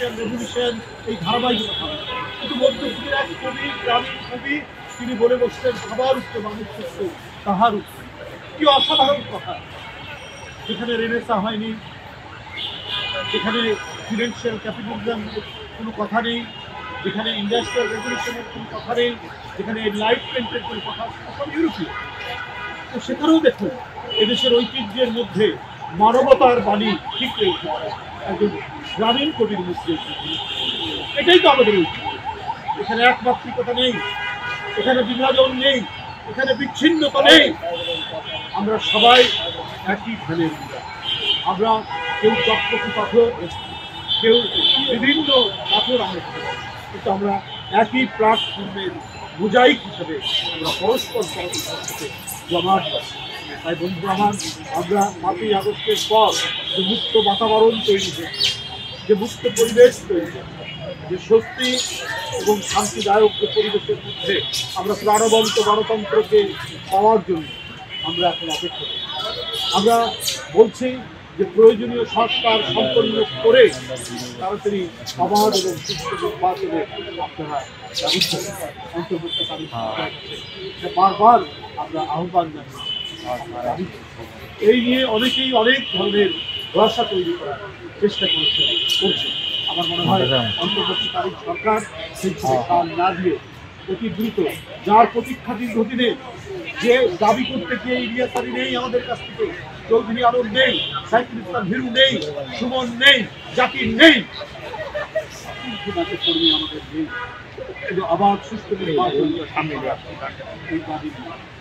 Industrial revolution, এই ধারাবাহিকতা। কিন্তু মধ্যযুগের এক কবি, গ্রামীণ কবি, তিনি বলে বসলেন সবার উপরে মানুষ সত্য তাহার উপরে। কি অসাধারণ কথা! যেখানে রেনেসা হয়নি, যেখানে ফিনান্সিয়াল ক্যাপিটালিজমের কোনো কথা নেই, যেখানে ইন্ডাস্ট্রিয়াল রেভলিউশনের কোনো কথা নেই, যেখানে এনলাইটমেন্টের কোনো কথা, সব ইউরোপীয়। তো সেখানেও দেখুন এদেশের ঐতিহ্যের মধ্যে মানবতার বাণী ঠিক রয়েছে একজন গ্রামীণ কবির মধ্যে। এটাই তো আমাদের ঐতিহ্য। এখানে একমাত্রিকতা নেই, এখানে বিভাজন নেই, এখানে বিচ্ছিন্নতা নেই। আমরা সবাই একই ধ্যানের মূলে। আমরা কেউ চকচকি পাথর, কেউ বিভিন্ন পাথর আমরা খেতে পারি, কিন্তু আমরা একই প্ল্যাটফর্মের মোজাইক হিসেবে আমরা পরস্পর সাথে জমাট বাঁধি। তাই বন্ধু আমার, আমরা 5ই আগস্টের পর যে মুক্ত বাতাবরণ তৈরি হয়েছে, যে মুক্ত পরিবেশ তৈরি হয়েছে, যে স্বস্তি এবং শান্তিদায়ক যে পরিবেশের মধ্যে আমরা প্রাণবন্ত গণতন্ত্রকে পাওয়ার জন্য আমরা এখন অপেক্ষা করি। আমরা বলছি যে প্রয়োজনীয় সংস্কার সম্পন্ন করে তাড়াতাড়ি অবাধ এবং সুস্থ নির্বাচনে আপনারা অন্তর্বর্তীকালীন সরকারের কাছে বারবার আমরা আহ্বান জানাই। এই নিয়ে অনেকেই অনেক ধরনের রসা তৈরি করার চেষ্টা করছে। আমার মনে হয় অন্তর্বর্তীকালীন সরকার সেই কাল না দিয়ে অতি দ্রুত, যার প্রতীক্ষা দীর্ঘদিনে, যে দাবি করতে গিয়ে ইলিয়াস আলী নেই আমাদের কাছ থেকে, চৌধুরী আলম নেই, সাইফুল ইসলাম হিরু নেই, সুমন নেই, জাকির নেই, কর্মী আমাদের নেই, কিন্তু আবার সুস্থ নির্বাচন সামনে এই দাবি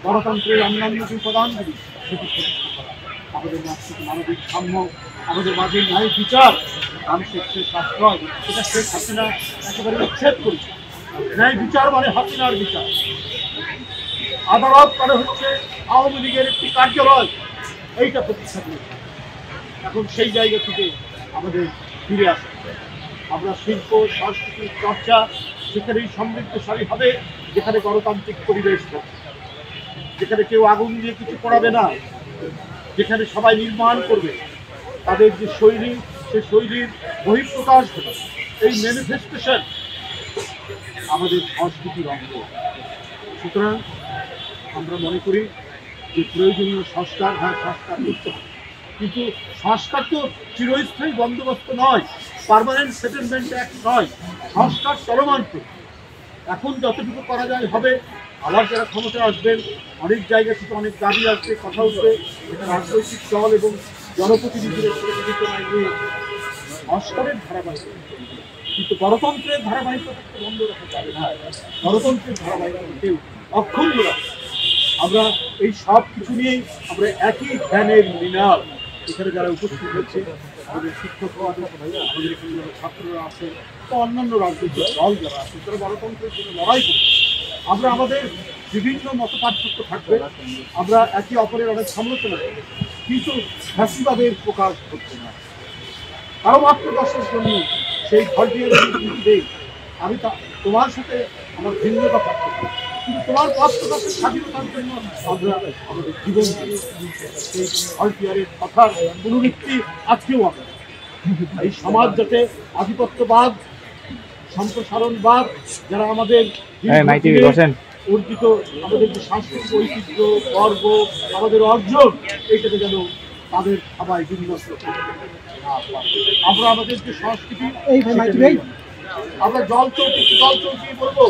গণতন্ত্রের অন্যান্য যে উপাদানগুলি সেটি প্রতিষ্ঠা করা, আমাদের মানবিক সাম্য, আমাদের মাঝে ন্যায় বিচার, মানুষের শেষ আশ্রয়, এটা শেখ হাসিনা একেবারে উচ্ছেদ করেছে। ন্যায় বিচার মানে হাসিনার বিচার, আদালত মানে হচ্ছে আওয়ামী লীগের একটি কার্যালয়, এইটা প্রতিষ্ঠা করেছে। এখন সেই জায়গা থেকে আমাদের ফিরে আসে। আমরা শিল্প সাংস্কৃতিক চর্চা সেখানেই সমৃদ্ধশালী হবে, যেখানে গণতান্ত্রিক পরিবেশ থাকে, যেখানে কেউ আগুন দিয়ে কিছু করাবে না, যেখানে সবাই নির্মাণ করবে তাদের যে শৈলী, সে শৈলীর বহিঃপ্রকাশ হবে। এই ম্যানিফেস্টেশন আমাদের সংস্কৃতির অঙ্গ। সুতরাং আমরা মনে করি যে প্রয়োজনীয় সংস্কার, হ্যাঁ সংস্কার করতে হবে, কিন্তু সংস্কার তো চিরস্থায়ী বন্দোবস্ত নয়, পার্মানেন্ট সেটেলমেন্ট অ্যাক্ট নয়, সংস্কার চলমান। এখন যতটুকু করা যায় হবে। আবার যারা ক্ষমতা আসবেন, অনেক জায়গা থেকে অনেক দাবি আসবে, কথা উঠবে, এটা রাজনৈতিক দল এবং জনপ্রতিনিধিদের প্রতিনিধিত্বয় নিয়ে সংস্কারের ধারাবাহিকতা, কিন্তু গণতন্ত্রের ধারাবাহিকতাকে বন্ধ রাখা যাবে না। গণতন্ত্রের ধারাবাহিকতাকেও অক্ষুণ্ণ রাখবে। আমরা এই সব কিছু নিয়েই আমরা একই ধ্যানের মিনার। এখানে যারা উপস্থিত হয়েছে, আমাদের শিক্ষক আছে, আমাদের এখানে যারা ছাত্ররা আছে, বা অন্যান্য রাজনৈতিক দল যারা আছে, তারা গণতন্ত্রের জন্য লড়াই করছে। আমরা আমাদের বিভিন্ন মত পার্থক্য থাকবে, আমরা একে অপরের অনেক সমালোচনা করব, কিন্তু ফ্যাসিবাদের প্রকাশ করছে না। কারো মাত্র দশের জন্য সেই ঘরটির নেই। আমি তোমার সাথে আমার ভিন্নতা পার্থক্য, কিন্তু তোমার পথপ্রকাশের স্বাধীনতার জন্য আমরা আমাদের জীবন সেই ভলটিয়ারের কথার পুনরুক্তি আজকেও আমরা এই সমাজ যাতে আধিপত্যবাদ, সম্প্রসারণবাদ, যারা আমাদের অর্জিত আমাদের যে সাংস্কৃতিক ঐতিহ্য, গর্ব, আমাদের অর্জন, এইটাকে যেন তাদের সবাই বিন্যস্ত আমরা আমাদের যে সংস্কৃতি, আমরা জল চৌকি বলবো,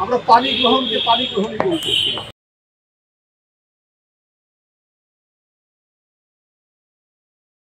আমরা পানি গ্রহণকে পানি গ্রহণই বলবো।